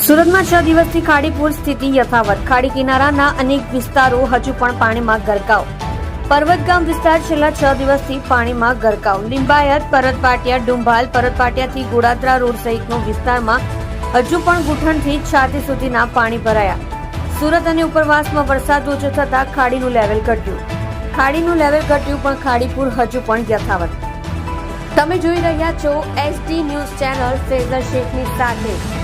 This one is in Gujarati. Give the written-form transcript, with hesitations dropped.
સુરતમાં 6 દિવસથી ખાડીપુર સ્થિતિ યથાવત. ખાડી કિનારાના અનેક વિસ્તારો હજુ પણ પાણીમાં ગરકાવ. પર્વતગામ વિસ્તાર છેલ્લા 6 દિવસથી પાણીમાં ગરકાવ. લિંબાયત, પરતપાટિયા, ડુંભાલ, પરતપાટિયાથી ગોડાદરા રોડ સહિતનો વિસ્તારમાં હજુ પણ ઘૂંટણથી છાતી સુધીના પાણી ભરાયા. સુરત અને ઉપરવાસમાં વરસાદ ઓછો થતા ખાડીનું લેવલ ઘટ્યું. પણ ખાડીપુર હજુ પણ યથાવત. તમે જોઈ રહ્યા છો SD ન્યૂઝ ચેનલ ફેઝર શેખની સાથે.